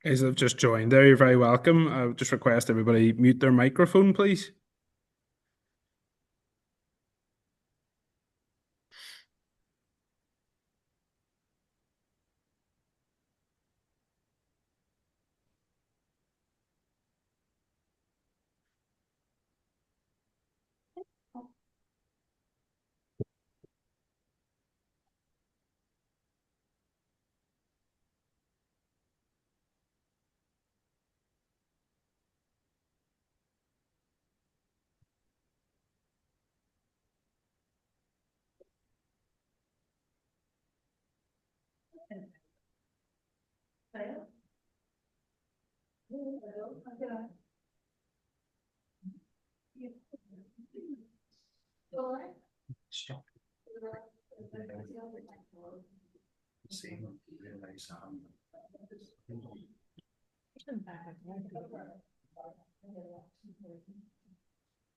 Guys that have just joined there, you're very welcome. I would just request everybody mute their microphone, please.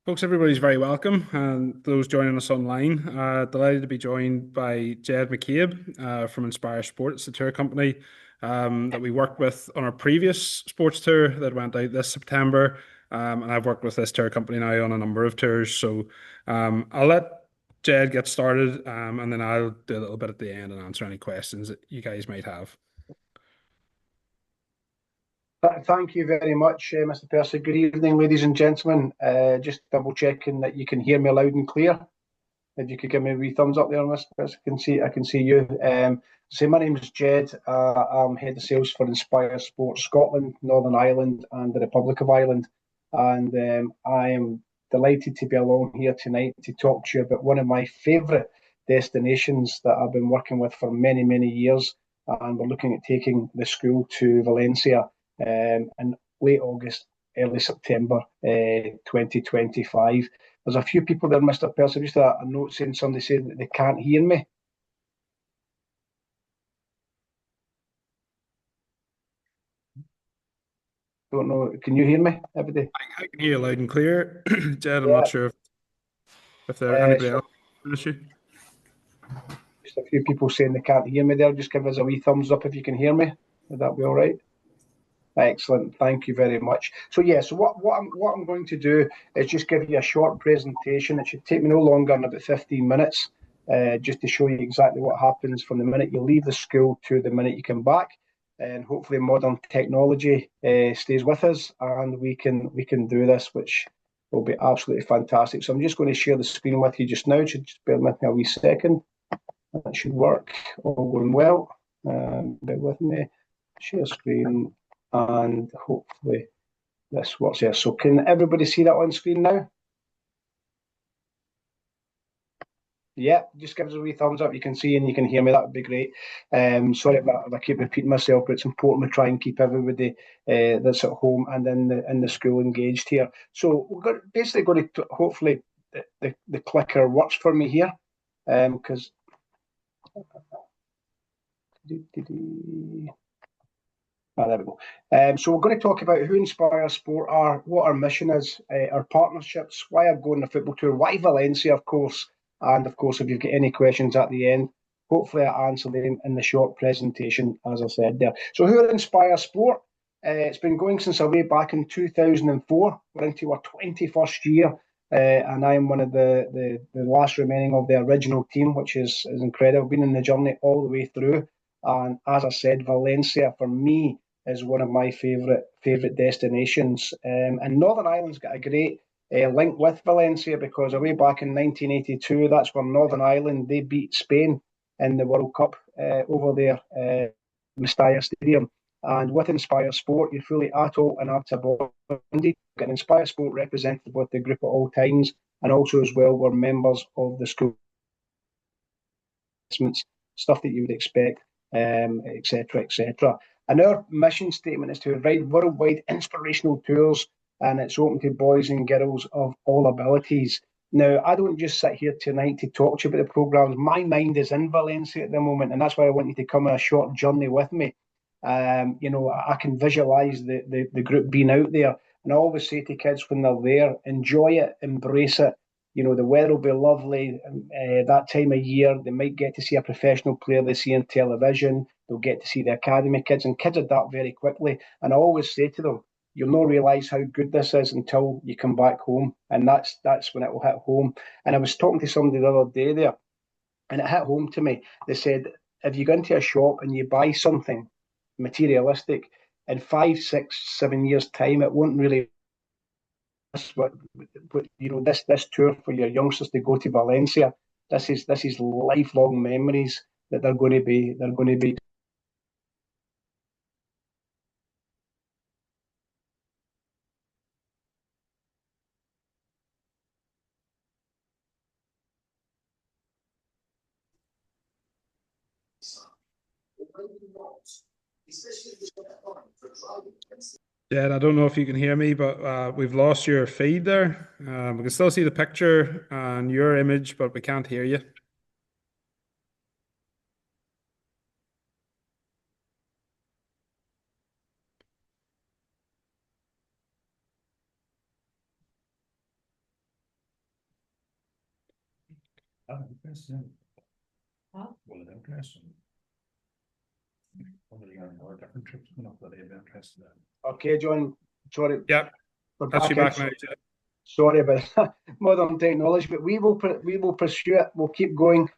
Folks, everybody's very welcome, and those joining us online, delighted to be joined by Jed McCabe from Inspire Sports, the tour company that we worked with on our previous sports tour that went out this September. And I've worked with this tour company now on a number of tours. So I'll let Jed get started, and then I'll do a little bit at the end and answer any questions that you guys might have. Thank you very much, Mr. Percy. Good evening, ladies and gentlemen. Just double checking that you can hear me loud and clear. If you could give me a wee thumbs up there, Mr. Percy, I can see you. So my name is Jed. I'm head of sales for Inspire Sports Scotland, Northern Ireland, and the Republic of Ireland. And I am delighted to be along here tonight to talk to you about one of my favourite destinations that I've been working with for many, many years. And we're looking at taking the school to Valencia in late August, early September 2025. There's a few people there, Mr. Percy. Just a note saying somebody said that they can't hear me. Don't know. Can you hear me, everybody? I can hear you loud and clear, Jed. I'm not sure if there anybody else has an issue. Just a few people saying they can't hear me there. Just give us a wee thumbs up if you can hear me. Would that be all right? Excellent. Thank you very much. So what I'm going to do is just give you a short presentation. It should take me no longer than about 15 minutes, just to show you exactly what happens from the minute you leave the school to the minute you come back. And hopefully modern technology stays with us, and we can do this, which will be absolutely fantastic. So I'm just going to share the screen with you just now. Just bear with me a wee second. That should work. All going well. Bear with me. Share screen. And hopefully this works here. So can everybody see that on screen now? Yeah, just give us a wee thumbs up. You can see and you can hear me. That would be great. Sorry if I keep repeating myself, but it's important to try and keep everybody that's at home and in the school engaged here. So we're basically going to hopefully the clicker works for me here, because. There we go. So we're going to talk about who Inspire Sport are, what our mission is, our partnerships, why I'm going on the football tour, why Valencia, of course, and of course, if you've got any questions at the end, hopefully I answer them in the short presentation, as I said there. So who are Inspire Sport? It's been going since our way back in 2004. We're into our 21st year, and I am one of the last remaining of the original team, which is incredible. Been in the journey all the way through. And as I said, Valencia for me is one of my favourite destinations. And Northern Ireland's got a great link with Valencia, because way back in 1982, that's when Northern Ireland, they beat Spain in the World Cup over there, Mestalla Stadium. And with Inspire Sport, you're fully adult and able-bodied. Get an Inspire Sport representative with the group at all times, and also as well, we're members of the school stuff that you would expect, etc., etc. And our mission statement is to provide worldwide inspirational tours, and it's open to boys and girls of all abilities. Now, I don't just sit here tonight to talk to you about the programmes. My mind is in Valencia at the moment, and that's why I want you to come on a short journey with me. I can visualise the group being out there. And I always say to kids when they're there, enjoy it, embrace it. The weather will be lovely. That time of year, they might get to see a professional player they see on television. They'll get to see the academy kids, and kids adapt very quickly. And I always say to them, you'll not realise how good this is until you come back home. And that's when it will hit home. And I was talking to somebody the other day there, and it hit home to me. They said, if you go into a shop and you buy something materialistic, in 5, 6, 7 years' time, it won't really this tour for your youngsters to go to Valencia. This is lifelong memories that they're going to be. Yeah, I don't know if you can hear me, but we've lost your feed there. We can still see the picture and your image, but we can't hear you. Okay, John. Sorry, Yep, we're that's you back back now. in. Sorry about modern technology, but we will pursue it. We'll keep going.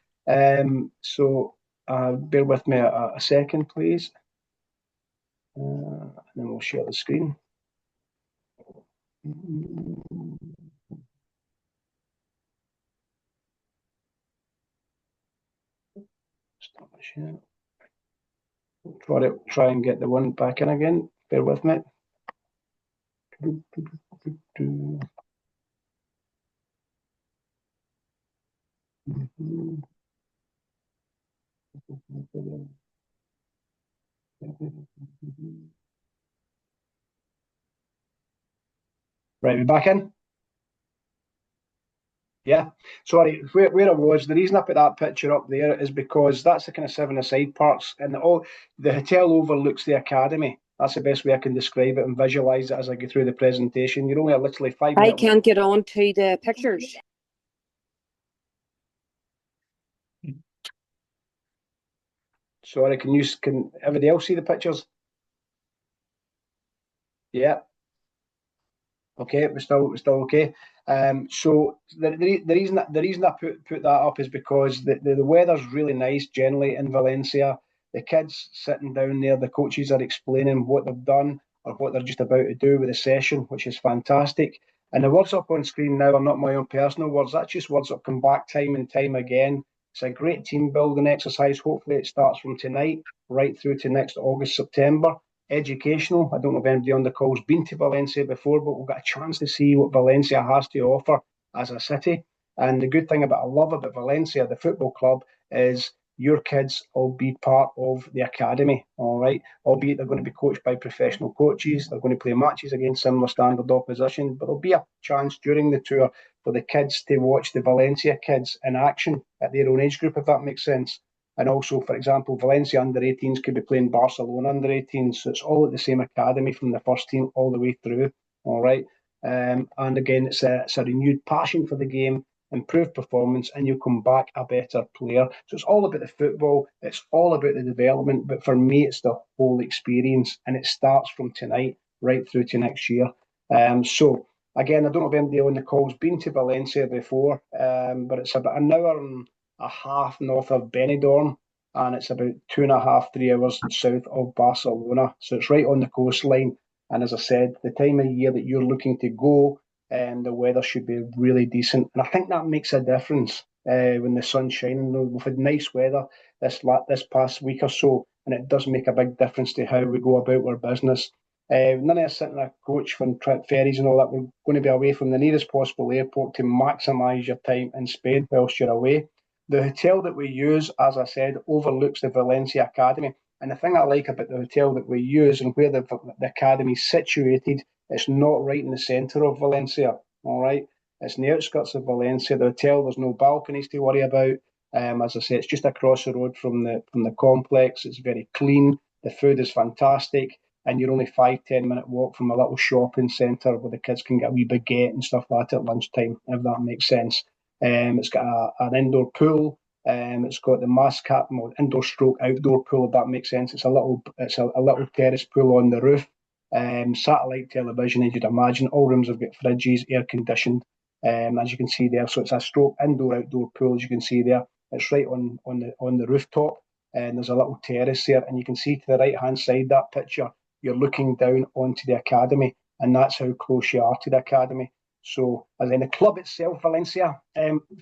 So bear with me a second, please, and then we'll share the screen. Stop the share. Try and get the one back in again. Bear with me. Right, we're back in. Yeah, sorry, where I was, the reason I put that picture up there is because that's the kind of 7-a-side parks, and the hotel overlooks the academy. That's the best way I can describe it and visualize it as I go through the presentation. You're only literally 5 minutes. I can't get on to the pictures. Sorry, can everybody else see the pictures? Yeah. Okay, we're still okay. So the reason I put that up is because the weather's really nice generally in Valencia. The kids sitting down there, the coaches are explaining what they've done or what they're just about to do with the session, which is fantastic. And the words up on screen now are not my own personal words. That's just words that come back time and time again. It's a great team building exercise. Hopefully it starts from tonight right through to next August, September. Educational. I don't know if anybody on the call's been to Valencia before, but we'll get a chance to see what Valencia has to offer as a city. And the good thing I love about Valencia, the football club, is your kids will be part of the academy, all right? Albeit they're going to be coached by professional coaches, they're going to play matches against similar standard opposition, but there'll be a chance during the tour for the kids to watch the Valencia kids in action at their own age group, if that makes sense. And also, for example, Valencia under-18s could be playing Barcelona under-18s. So it's all at the same academy from the first team all the way through. All right. And again, it's a renewed passion for the game, improved performance, and you'll come back a better player. So it's all about the football. It's all about the development. But for me, it's the whole experience. And it starts from tonight right through to next year. So again, I don't know if anybody on the call's been to Valencia before, but it's about an hour and a half north of Benidorm, and it's about 2.5, 3 hours south of Barcelona. So it's right on the coastline. And as I said, the time of year that you're looking to go, the weather should be really decent. And I think that makes a difference when the sun's shining. We've had nice weather this past week or so, and it does make a big difference to how we go about our business. None of us sitting in a coach from trip ferries and all that. We're going to be away from the nearest possible airport to maximise your time in Spain whilst you're away. The hotel that we use, as I said, overlooks the Valencia Academy. And the thing I like about the hotel that we use and where the academy is situated, it's not right in the centre of Valencia. All right, it's in the outskirts of Valencia. The hotel, there's no balconies to worry about. As I say, it's just across the road from the complex. It's very clean. The food is fantastic, and you're only 5-10 minute walk from a little shopping centre where the kids can get a wee baguette and stuff like that at lunchtime, if that makes sense. It's got an indoor pool. It's got the mascot indoor stroke outdoor pool, if that makes sense. It's a little terrace pool on the roof. Satellite television, as you'd imagine. All rooms have got fridges, air conditioned, as you can see there. So it's a stroke indoor outdoor pool, as you can see there. It's right on the rooftop, and there's a little terrace there. And you can see to the right hand side that picture, you're looking down onto the academy, and that's how close you are to the academy. So, as in the club itself, Valencia,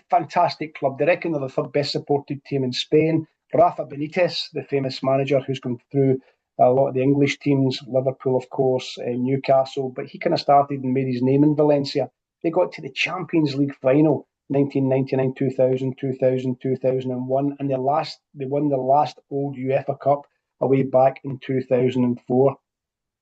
fantastic club. They reckon they're the third best supported team in Spain. Rafa Benitez, the famous manager who's gone through a lot of the English teams, Liverpool, of course, Newcastle, but he kind of started and made his name in Valencia. They got to the Champions League final, 1999, 2000, 2000, 2001, and they won the last old UEFA Cup away back in 2004.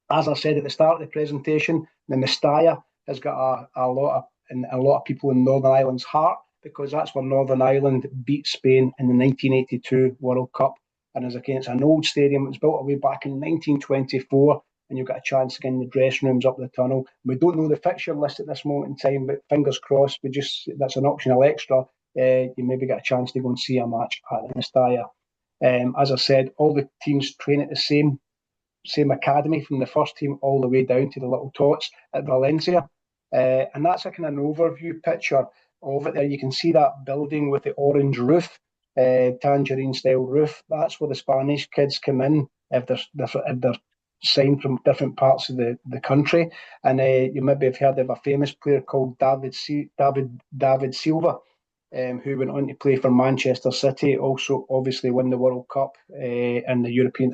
As I said at the start of the presentation, the Mestalla has got a lot of people in Northern Ireland's heart, because that's where Northern Ireland beat Spain in the 1982 World Cup. And as again, it's an old stadium. It was built away back in 1924, and you've got a chance to get in the dressing rooms up the tunnel. We don't know the fixture list at this moment in time, but fingers crossed, that's an optional extra. You maybe get a chance to go and see a match at the Mestalla. As I said, all the teams train at the same academy, from the first team all the way down to the little tots at Valencia. And that's a kind of an overview picture of it there. You can see that building with the orange roof, tangerine style roof. That's where the Spanish kids come in if they're signed from different parts of the country. And you maybe have heard of a famous player called David Silva, who went on to play for Manchester City, also obviously won the World Cup and the European,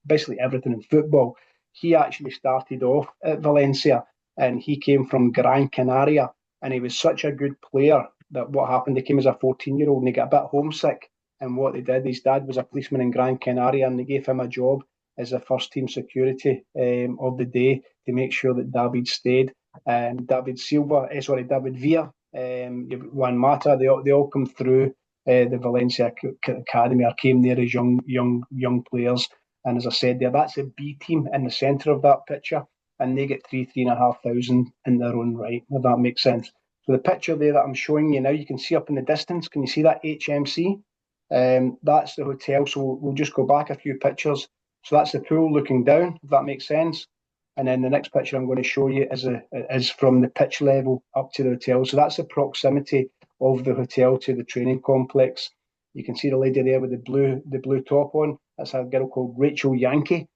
basically everything in football. He actually started off at Valencia, and he came from Gran Canaria, and he was such a good player that what happened, he came as a 14-year-old and he got a bit homesick, and what they did, his dad was a policeman in Gran Canaria, and they gave him a job as the first team security of the day to make sure that David stayed. David Villa, Juan Mata, they all come through the Valencia Academy, or came there as young players. And as I said there, that's a B team in the centre of that picture, and they get 3,500 in their own right, if that makes sense. So the picture there that I'm showing you now, you can see up in the distance, can you see that HMC? That's the hotel. So we'll just go back a few pictures. So that's the pool looking down, if that makes sense. And then the next picture I'm going to show you is from the pitch level up to the hotel. So that's the proximity of the hotel to the training complex. You can see the lady there with the blue top on. That's a girl called Rachel Yankee.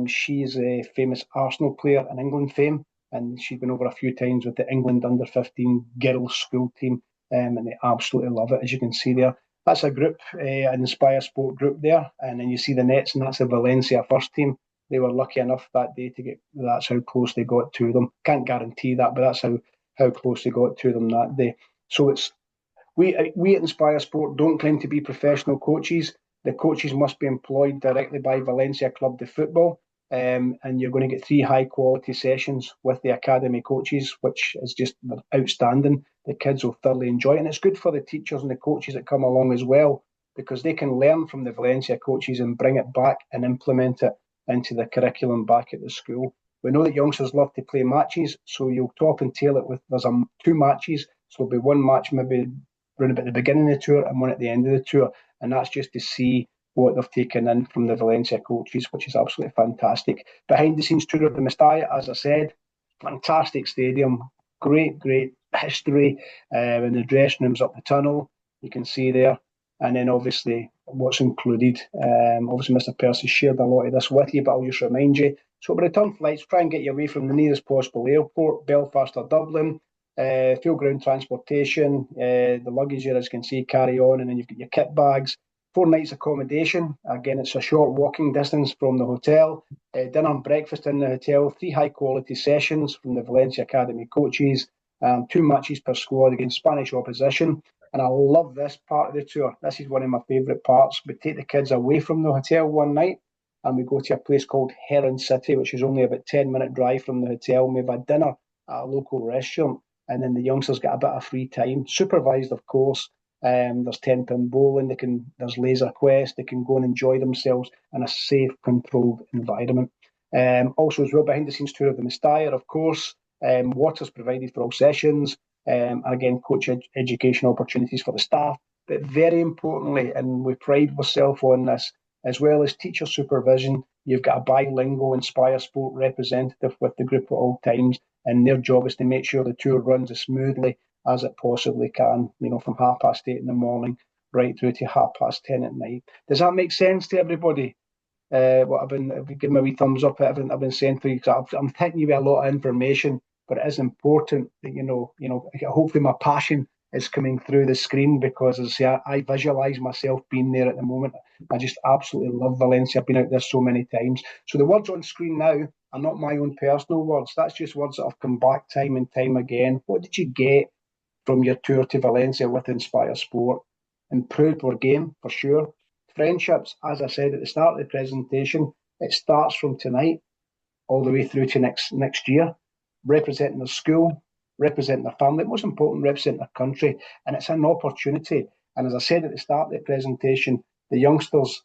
She's a famous Arsenal player in England fame, and she's been over a few times with the England under-15 girls school team, and they absolutely love it, as you can see there. That's a group, an Inspire Sport group there, and then you see the nets, and that's the Valencia first team. They were lucky enough that day to get. That's how close they got to them. Can't guarantee that, but that's how close they got to them that day. So we at Inspire Sport don't claim to be professional coaches. The coaches must be employed directly by Valencia Club de Football, and you're going to get 3 high-quality sessions with the academy coaches, which is just outstanding. The kids will thoroughly enjoy it, and it's good for the teachers and the coaches that come along as well, because they can learn from the Valencia coaches and bring it back and implement it into the curriculum back at the school. We know that youngsters love to play matches, so you'll top and tail it with, there's 2 matches, so there'll be 1 match maybe run about the beginning of the tour and 1 at the end of the tour, and that's just to see what they've taken in from the Valencia coaches, which is absolutely fantastic. Behind the scenes tour of the Mestalla, as I said, fantastic stadium, great history, and the dressing rooms up the tunnel, you can see there. And then obviously what's included. Obviously Mr. Percy shared a lot of this with you, but I'll just remind you. So return flights, try and get you away from the nearest possible airport, Belfast or Dublin. Fuel ground transportation, the luggage here, as you can see, carry on, and then you've got your kit bags. 4 nights accommodation. Again, it's a short walking distance from the hotel. Dinner and breakfast in the hotel. 3 high-quality sessions from the Valencia Academy coaches. 2 matches per squad against Spanish opposition. And I love this part of the tour. This is one of my favourite parts. We take the kids away from the hotel one night and we go to a place called Heron City, which is only about 10-minute drive from the hotel. We have a dinner at a local restaurant, and then the youngsters get a bit of free time, supervised, of course. There's £10 bowling. There's laser quest. They can go and enjoy themselves in a safe, controlled environment. Also, as well, behind the scenes tour of the Mestalla, of course. Water's provided for all sessions. And again, coach education opportunities for the staff. But very importantly, and we pride ourselves on this, as well as teacher supervision, you've got a bilingual Inspire Sport representative with the group at all times, and their job is to make sure the tour runs as smoothly as it possibly can, from 8:30 in the morning right through to 10:30 at night. Does that make sense to everybody? What I've been giving me a wee thumbs up at everything I've been saying for you, because I'm thinking you with a lot of information, but it is important that hopefully my passion is coming through the screen, because as I say, I visualise myself being there at the moment. I just absolutely love Valencia. I've been out there so many times. So the words on screen now are not my own personal words. That's just words that have come back time and time again. What did you get from your tour to Valencia with Inspire Sport? Improved our game, for sure. Friendships, as I said at the start of the presentation, it starts from tonight all the way through to next year, representing their school, representing their family, most important, representing their country. And it's an opportunity. And as I said at the start of the presentation, the youngsters,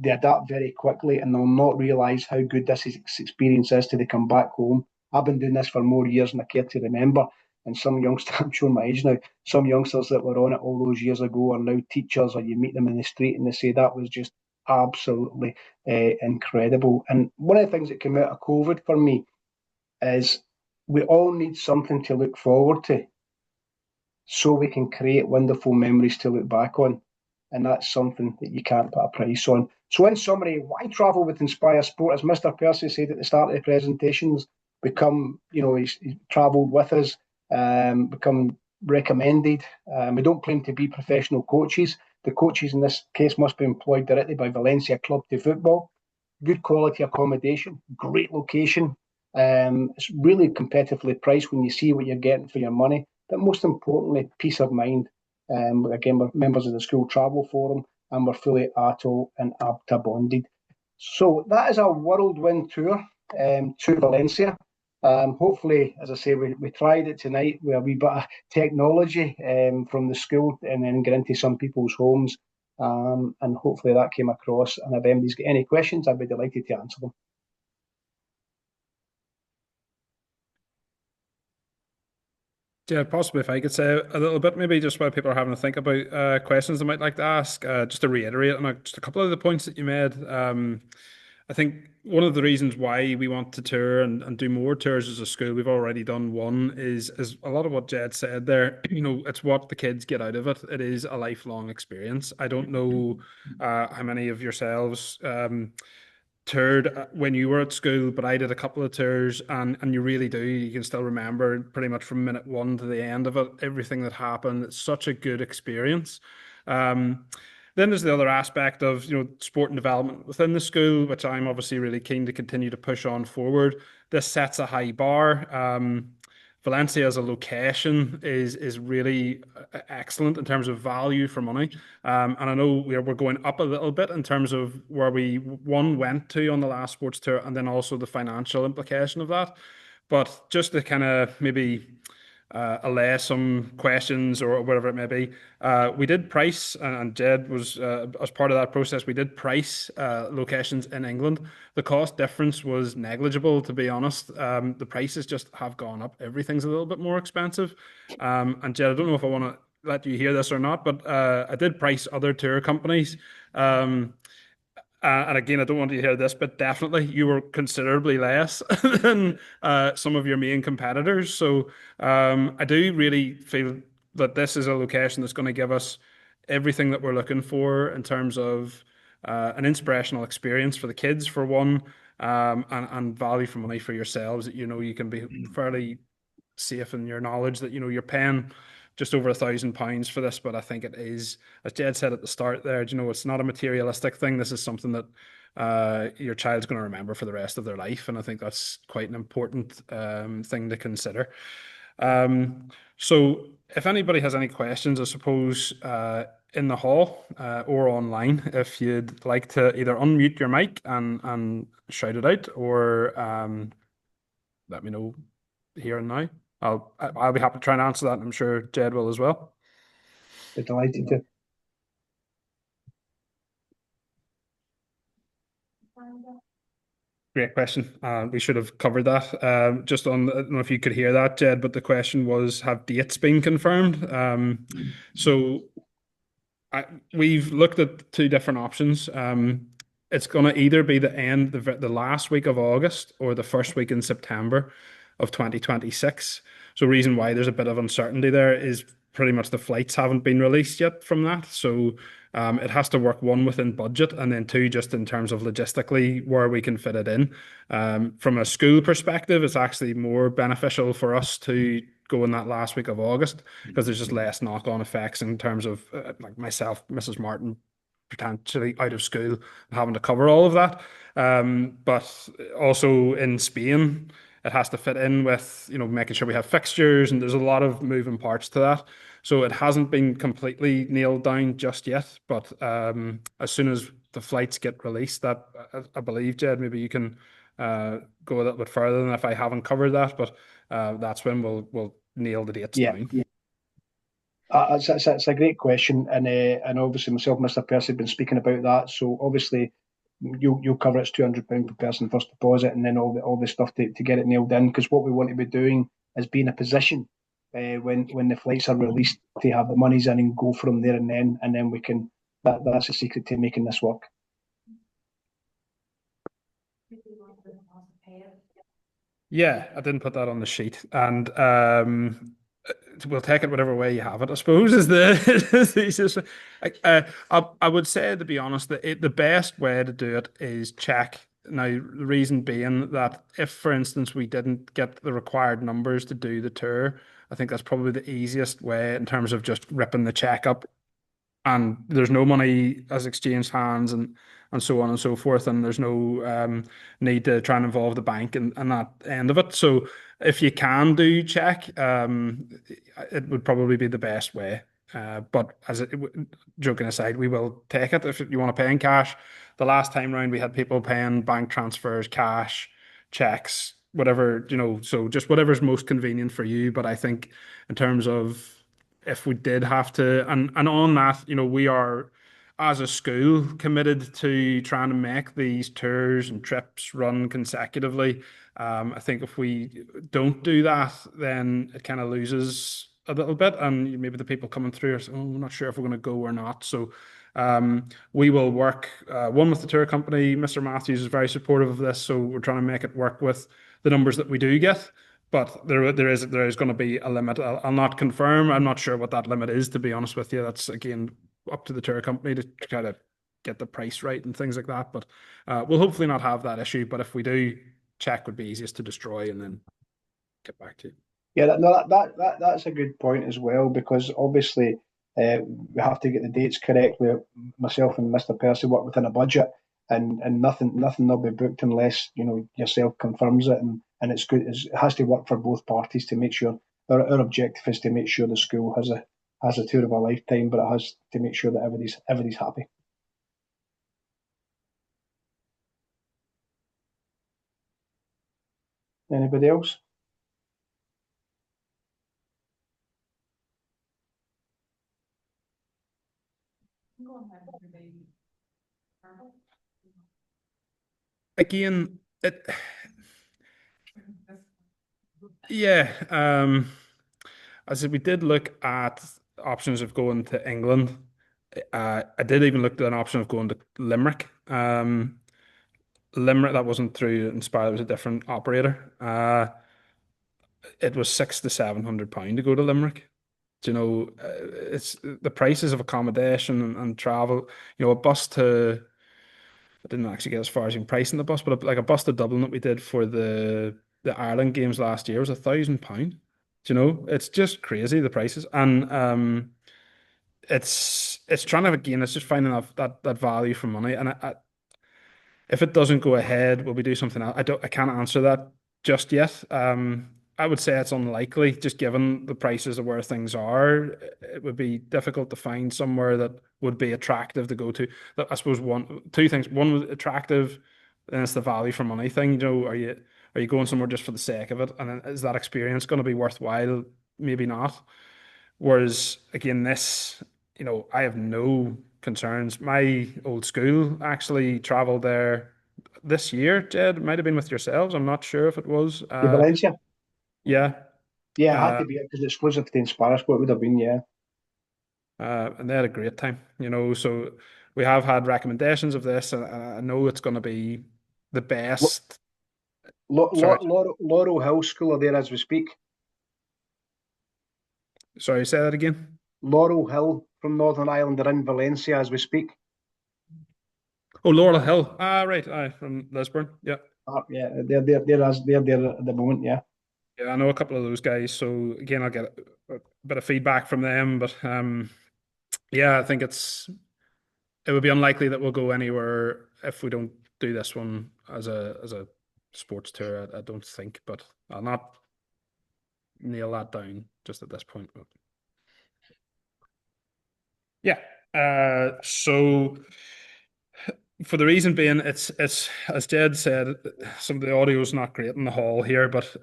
they adapt very quickly and they'll not realise how good this experience is till they come back home. I've been doing this for more years than I care to remember. And some youngsters, I'm showing my age now, some youngsters that were on it all those years ago are now teachers, or you meet them in the street and they say that was just absolutely incredible. And one of the things that came out of COVID for me is we all need something to look forward to so we can create wonderful memories to look back on. And that's something that you can't put a price on. So in summary, why travel with Inspire Sport? As Mr. Percy said at the start of the presentations, he's travelled with us, become recommended. We don't claim to be professional coaches. The coaches in this case must be employed directly by Valencia Club de Football. Good quality accommodation, great location. It's really competitively priced when you see what you're getting for your money. But most importantly, peace of mind. Again, we're members of the School Travel Forum, and we're fully ATO and ABTA bonded. So that is a whirlwind tour to Valencia. Hopefully, as I say, we tried it tonight with a wee bit of technology from the school, and then get into some people's homes. And hopefully that came across. And if anybody's got any questions, I'd be delighted to answer them. Yeah, possibly if I could say a little bit, maybe just while people are having to think about questions they might like to ask, just to reiterate on just a couple of the points that you made. I think one of the reasons why we want to tour and do more tours as a school, we've already done one, is a lot of what Jed said there. It's what the kids get out of it. It is a lifelong experience. I don't know how many of yourselves toured when you were at school, but I did a couple of tours, and you really do. You can still remember pretty much from minute one to the end of it, everything that happened. It's such a good experience. Then there's the other aspect of sport and development within the school, which I'm obviously really keen to continue to push on forward. This sets a high bar. Valencia as a location is really excellent in terms of value for money. And I know we're going up a little bit in terms of where we went to on the last sports tour, and then also the financial implication of that. But just to kind of maybe allay some questions or whatever it may be. We did price, and Jed was, as part of that process, we did price locations in England. The cost difference was negligible, to be honest. The prices just have gone up. Everything's a little bit more expensive. And Jed, I don't know if I want to let you hear this or not, but I did price other tour companies. And again, I don't want you to hear this, but definitely you were considerably less than some of your main competitors. So I do really feel that this is a location that's going to give us everything that we're looking for in terms of an inspirational experience for the kids, for one, and value for money for yourselves. That you can be fairly safe in your knowledge that you're paying just over £1,000 for this, but I think it is, as Jed said at the start there, it's not a materialistic thing. This is something that your child's going to remember for the rest of their life, and I think that's quite an important thing to consider. So if anybody has any questions, I suppose in the hall or online, if you'd like to either unmute your mic and shout it out, or let me know here and now. I'll be happy to try and answer that, and I'm sure Jed will as well. Be delighted to. Great question. We should have covered that. Just on, I don't know if you could hear that, Jed, but the question was, have dates been confirmed? So we've looked at two different options. It's going to either be the last week of August or the first week in September of 2026. So reason why there's a bit of uncertainty there is pretty much the flights haven't been released yet from that. So it has to work, one, within budget, and then two, just in terms of logistically where we can fit it in. From a school perspective, it's actually more beneficial for us to go in that last week of August because there's just less knock-on effects in terms of like myself, Mrs. Martin, potentially out of school and having to cover all of that. But also in Spain, it has to fit in with, making sure we have fixtures, and there's a lot of moving parts to that. So it hasn't been completely nailed down just yet, but as soon as the flights get released, that I believe, Jed, maybe you can go a little bit further than if I haven't covered that, but that's when we'll nail the dates down. Yeah. It's a great question, and obviously myself and Mr. Percy have been speaking about that. So obviously you'll cover it's £200 per person first deposit, and then all the stuff to get it nailed in. Because what we want to be doing is be in a position when the flights are released to have the monies in and go from there, and then we can. That's the secret to making this work. Yeah, I didn't put that on the sheet, and we'll take it whatever way you have it, I suppose, is the easiest. I would say, to be honest, the best way to do it is check. Now, the reason being that if, for instance, we didn't get the required numbers to do the tour, I think that's probably the easiest way in terms of just ripping the check up, and there's no money as exchanged hands and so on and so forth, and there's no need to try and involve the bank and that end of it. So if you can do check, it would probably be the best way. But joking aside, we will take it if you want to pay in cash. The last time round, we had people paying bank transfers, cash, checks, whatever, so just whatever's most convenient for you. But I think in terms of if we did have to, and on that, we are, as a school, committed to trying to make these tours and trips run consecutively. I think if we don't do that, then it kind of loses a little bit, and maybe the people coming through are saying, "Oh, we're not sure if we're going to go or not." So we will work one with the tour company. Mr. Matthews is very supportive of this, so we're trying to make it work with the numbers that we do get. But there is going to be a limit. I'll not confirm. I'm not sure what that limit is, to be honest with you. That's, again, up to the tour company to try to get the price right and things like that. But we'll hopefully not have that issue. But if we do, check would be easiest to destroy and then get back to you. Yeah, that's a good point as well, because obviously we have to get the dates correctly. Myself and Mr. Percy work within a budget, and nothing will be booked unless yourself confirms it, and it's good. It has to work for both parties to make sure. Our objective is to make sure the school has a tour of a lifetime, but it has to make sure that everybody's happy. Anybody else? Again, yeah. I said we did look at options of going to England. I did even look at an option of going to Limerick. Limerick, that wasn't through Inspire, it was a different operator. It was £600 to £700 to go to Limerick. It's the prices of accommodation and travel. A bus to, I didn't actually get as far as in pricing the bus, but like a bus to Dublin that we did for the Ireland games last year was £1,000. Do you know, it's just crazy the prices, and it's trying to, again, it's just finding that value for money. And if it doesn't go ahead, will we do something else? I can't answer that just yet. I would say it's unlikely, just given the prices of where things are. It would be difficult to find somewhere that would be attractive to go to. I suppose two things. One was attractive, and it's the value for money thing. You know, are you going somewhere just for the sake of it? And then is that experience going to be worthwhile? Maybe not. Whereas again, I have no concerns. My old school actually traveled there this year, Jed. It might have been with yourselves. I'm not sure if it was. The Valencia. Yeah. Yeah, it had Uh, to be because it's exclusive to the Inspire Sport. It would have been, yeah. and they had a great time, So we have had recommendations of this, and I know it's going to be the best. Sorry, Laurel Hill School are there as we speak. sorry, say that again. Laurel Hill from Northern Ireland are in Valencia as we speak. Oh, Laurel Hill. Right. From Lisburn. Yeah. Yeah, they're there at the moment, yeah. Yeah, I know a couple of those guys. So again, I'll get a bit of feedback from them. But yeah, I think it would be unlikely that we'll go anywhere if we don't do this one as a sports tour. I don't think, but I'll not nail that down just at this point. But yeah. So for the reason being, it's as Jed said, some of the audio is not great in the hall here, but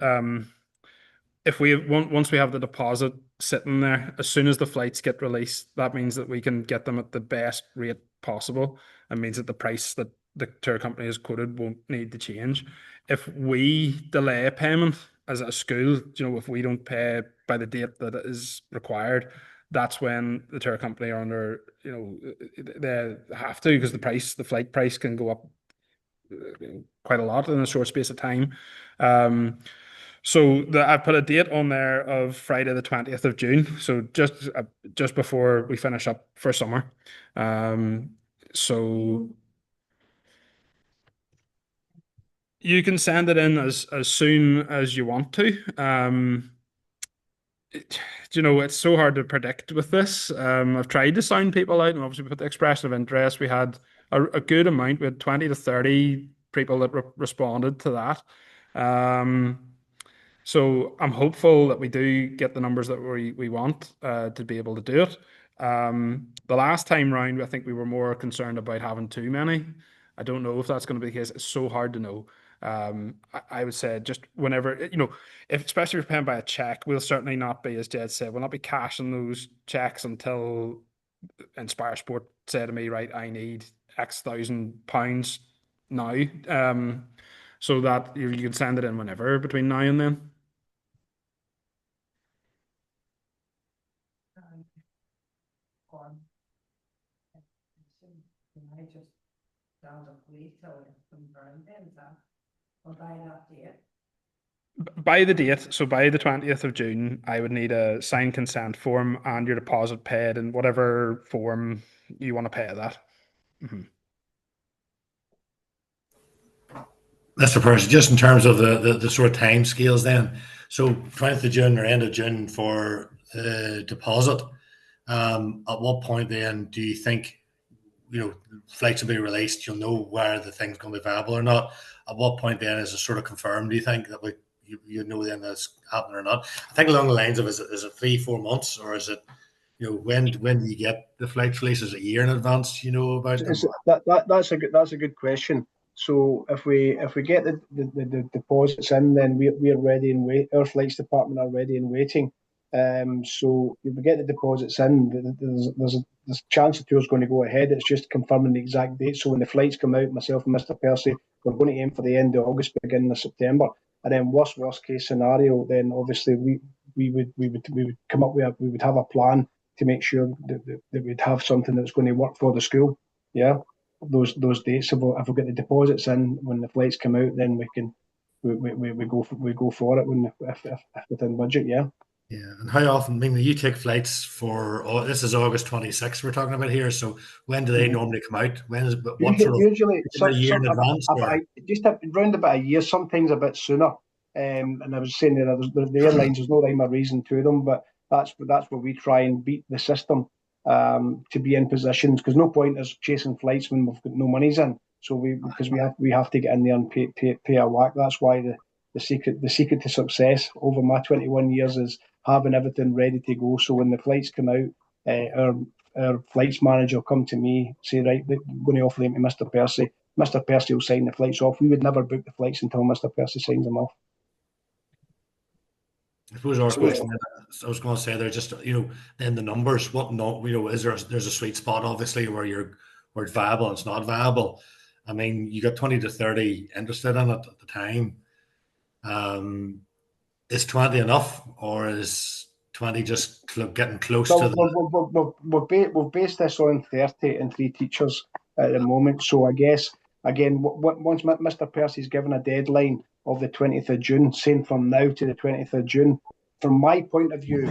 if once we have the deposit sitting there, as soon as the flights get released, that means that we can get them at the best rate possible. It means that the price that the tour company has quoted won't need to change. If we delay payment as a school, if we don't pay by the date that it is required, that's when the tour company are under, they have to, because the flight price can go up quite a lot in a short space of time. So I've put a date on there of Friday the 20th of June. So just before we finish up for summer. So you can send it in as soon as you want to. It's so hard to predict with this. I've tried to sound people out, and obviously with the expression of interest, we had a good amount. We had 20 to 30 people that responded to that. So I'm hopeful that we do get the numbers that we want to be able to do it. The last time round, I think we were more concerned about having too many. I don't know if that's going to be the case. It's so hard to know. I would say just whenever, especially if you're paying by a check, we'll certainly not be, as Jed said, we'll not be cashing those checks until Inspire Sport say to me, right, I need X £1,000 now. So that you can send it in whenever between now and then. By the date, so by the 20th of June, I would need a signed consent form and your deposit paid in whatever form you want to pay that. Mm-hmm. Mr. Percy, just in terms of the sort of time scales then. So 20th of June or end of June for deposit. At what point then do you think, flights will be released, you'll know where the thing's going to be viable or not? At what point then is it sort of confirmed, do you think, that you know then that's happening or not? I think along the lines of, is it 3-4 months, or is it, when do you get the flight release? Is it a year in advance, about them? That's a good question. So if we get the deposits in, then we're ready and wait. Our flights department are ready and waiting. So if we get the deposits in, there's a chance the tour's going to go ahead. It's just confirming the exact date. So when the flights come out, myself and Mr. Percy, we're going to aim for the end of August, beginning of September. And then worst case scenario, then obviously we would come up with we would have a plan to make sure that we'd have something that's going to work for the school. Yeah, those dates. If we get the deposits in when the flights come out, then we go for it if within budget. Yeah. Yeah, and how often? I mean, you take flights for. Oh, this is August 26th we're talking about here. So when do they normally come out? When is what sort of usually a year in advance? just around about a year, sometimes a bit sooner. And I was saying there, the airlines, there's no rhyme or reason to them, but that's where we try and beat the system to be in positions, because no point is chasing flights when we've got no monies in. So because we have to get in there and pay a whack. That's why the secret to success over my 21 years is having everything ready to go. So when the flights come out, our flights manager will come to me, say, right, we're going to offer them to Mr. Percy. Mr. Percy will sign the flights off. We would never book the flights until Mr. Percy signs them off. I suppose our question, I was going to say, they're just, then the numbers, what not, is there's a sweet spot, obviously, where it's viable and it's not viable. I mean, you got 20 to 30 interested in it at the time. Is 20 enough, or is 20 just getting close to the... We've based this on 30 and 3 teachers at the moment. So I guess, again, once Mr. Percy's given a deadline of the 20th of June, saying from now to the 20th of June, from my point of view,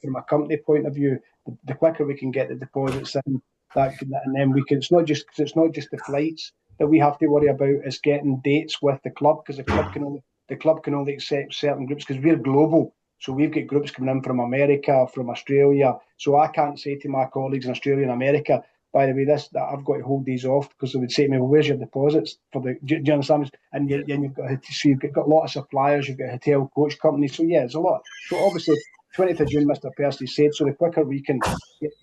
from a company point of view, the quicker we can get the deposits in, and then we can, it's not just the flights that we have to worry about, it's getting dates with the club, because the club can only accept certain groups, because we're global. So we've got groups coming in from America, from Australia. So I can't say to my colleagues in Australia and America, by the way, that I've got to hold these off, because they would say to me, well, where's your deposits for the? Do you understand? And you've got a lot of suppliers, you've got hotel coach companies. So yeah, it's a lot. So obviously, 20th of June, Mr. Percy said. So the quicker we can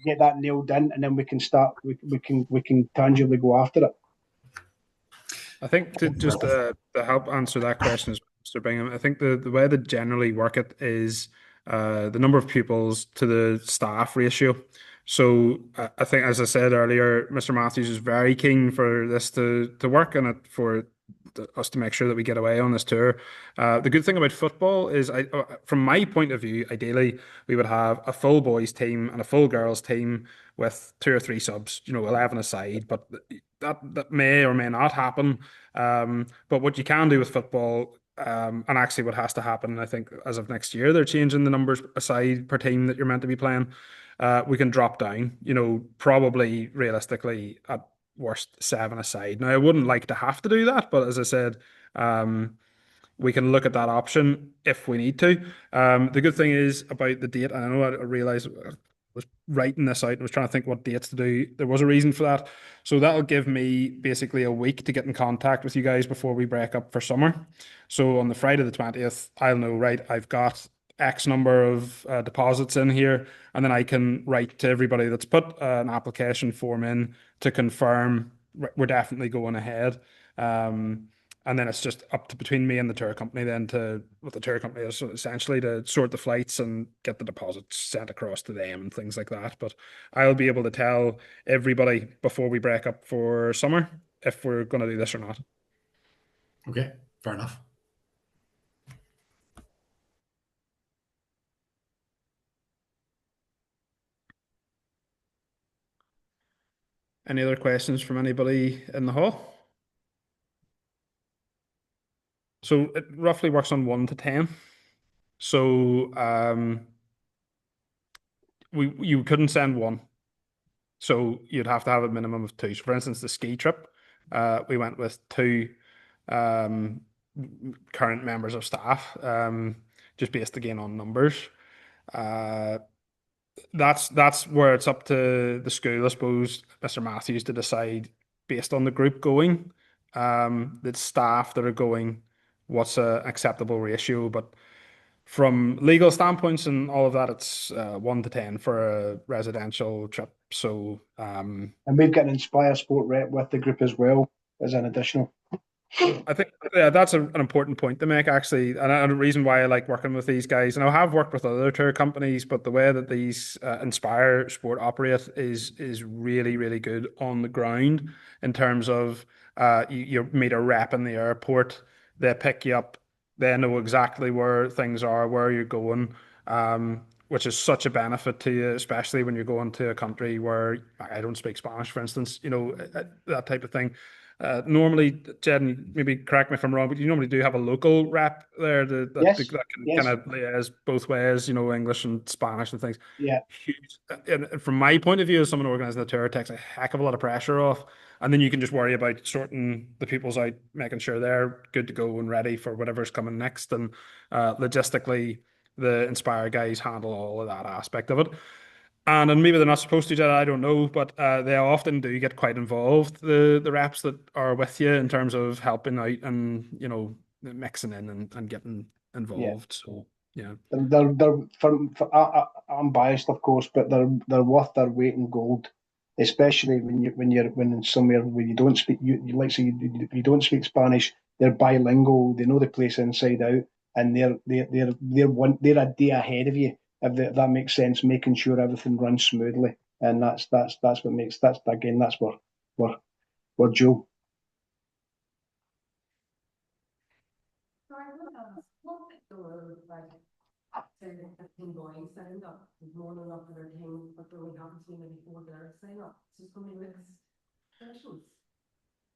get that nailed in, and then we can start, we can tangibly go after it. I think to help answer that question, Mr. Bingham, I think the way they generally work it is the number of pupils to the staff ratio. So I think, as I said earlier, Mr. Matthews is very keen for this to work, and for us to make sure that we get away on this tour. The good thing about football is, from my point of view, ideally we would have a full boys team and a full girls team with 2 or 3 subs, 11 aside, but that may or may not happen. But what you can do with football, and actually what has to happen, I think, as of next year, they're changing the numbers aside per team that you're meant to be playing. We can drop down, probably realistically at worst 7 aside. Now, I wouldn't like to have to do that, but as I said, we can look at that option if we need to. The good thing is about the date, and I know I realised I was writing this out and was trying to think what dates to do. There was a reason for that. So that'll give me basically a week to get in contact with you guys before we break up for summer. So on the Friday the 20th, I'll know, right, I've got X number of deposits in here, and then I can write to everybody that's put an application form in to confirm we're definitely going ahead. And then it's just up to between me and the tour company then to what the tour company is essentially to sort the flights and get the deposits sent across to them and things like that. But I'll be able to tell everybody before we break up for summer if we're going to do this or not. Okay, fair enough. Any other questions from anybody in the hall? So it roughly works on 1 to 10. So you couldn't send 1. So you'd have to have a minimum of 2. So for instance, the ski trip, we went with 2 current members of staff, just based again on numbers. That's where it's up to the school, I suppose, Mr. Matthews, to decide based on the group going, the staff that are going, what's an acceptable ratio. But from legal standpoints and all of that, it's 1 to 10 for a residential trip. So and we've got an Inspire Sport rep with the group as well as an additional. I think that's an important point to make, actually, and a reason why I like working with these guys. And I have worked with other tour companies, but the way that these Inspire Sport operate is really, really good on the ground in terms of you meet a rep in the airport, they pick you up, they know exactly where things are, where you're going, which is such a benefit to you, especially when you're going to a country where I don't speak Spanish, for instance, that type of thing. Normally, Jed, maybe correct me if I'm wrong, but you normally do have a local rep there that can kind of liaise both ways, English and Spanish and things. Yeah. Huge. And from my point of view, as someone organizing the tour, it takes a heck of a lot of pressure off. and then you can just worry about sorting the pupils out, making sure they're good to go and ready for whatever's coming next. And logistically, the Inspire guys handle all of that aspect of it. And maybe they're not supposed to, Jed, I don't know, but they often do get quite involved, the reps that are with you, in terms of helping out and, you know, mixing in and getting involved. So yeah. I'm biased, of course, but they're worth their weight in gold, especially when in somewhere where you don't speak you don't speak Spanish. They're bilingual. They know the place inside out, and they're a day ahead of you. If that makes sense, making sure everything runs smoothly, and that's what makes that's where Joe. Say 15 boys signed up, more than enough for their team, but they only happen to be maybe 4 girls sign up. So it's going to be mixed sessions.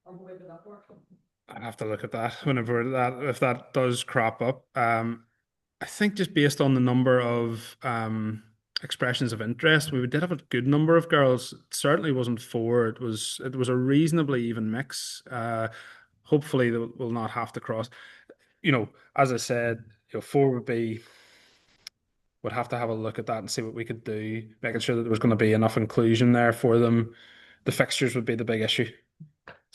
On the way to that work. I'd have to look at that if that does crop up. I think just based on the number of expressions of interest, we did have a good number of girls. It certainly wasn't 4. It was a reasonably even mix. Hopefully, we'll not have to cross. You know, as I said, 4 would have to have a look at that and see what we could do, making sure that there was going to be enough inclusion there for them. The fixtures would be the big issue,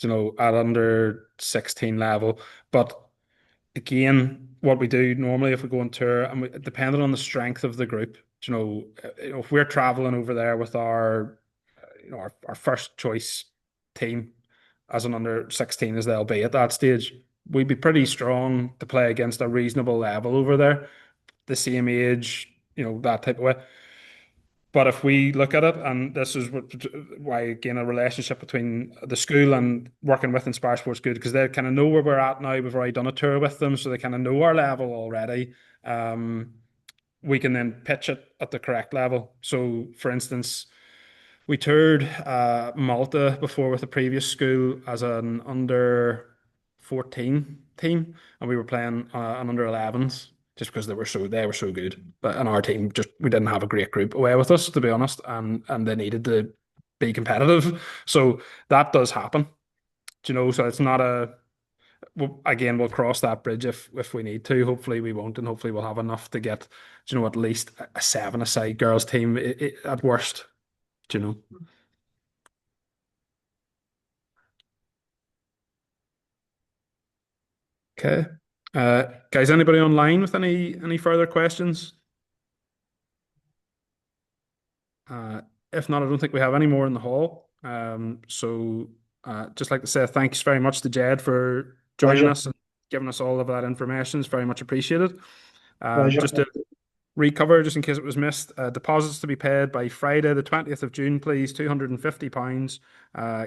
at under 16 level. But again, what we do normally if we go on tour, and depending on the strength of the group, if we're traveling over there with our first choice team as an under 16 as they'll be at that stage, we'd be pretty strong to play against a reasonable level over there, the same age, that type of way. But if we look at it, and this is why, again, a relationship between the school and working with Inspire Sports good, because they kind of know where we're at now. We've already done a tour with them, so they kind of know our level already. We can then pitch it at the correct level. So, for instance, we toured Malta before with the previous school as an under 14 team, and we were playing an under 11s just because they were so good. But in our team, we didn't have a great group away with us, to be honest, and they needed to be competitive. So that does happen, So it's not again, we'll cross that bridge if we need to. Hopefully we won't, and hopefully we'll have enough to get, at least a 7-a-side girls team at worst. Okay. Guys, anybody online with any further questions? If not, I don't think we have any more in the hall. So just like to say thanks very much to Jed for joining us and giving us all of that information. It's very much appreciated. Just to recover, just in case it was missed, deposits to be paid by Friday, the 20th of June, please. £250,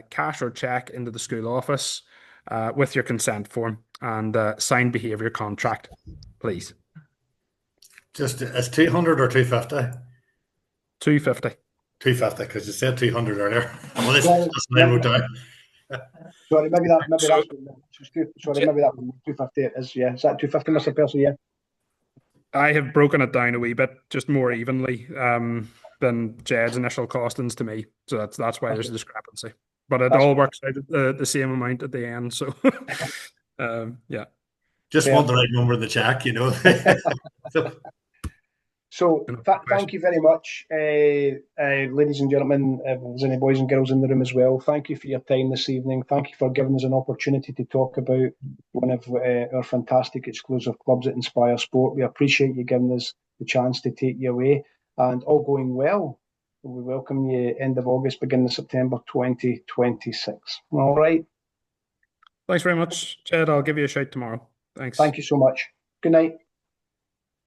cash or cheque into the school office with your consent form and signed behaviour contract, please. Just it's 200 or 250? 250. 250, because you said 200 earlier. Well, that's down. Sorry, maybe that was 250. It is, yeah. Is that 250, Mr. Percy? Yeah. I have broken it down a wee bit, just more evenly than Jed's initial costings to me. So that's why there's a discrepancy. But it all works out the same amount at the end. So, yeah. Just want the right number in the check, So thank you very much, ladies and gentlemen. If there's any boys and girls in the room as well, thank you for your time this evening. Thank you for giving us an opportunity to talk about one of our fantastic exclusive clubs at Inspire Sport. We appreciate you giving us the chance to take you away, and all going well, we welcome you end of August, beginning of September 2026. All right. Thanks very much, Jed. I'll give you a shout tomorrow. Thanks. Thank you so much. Good night.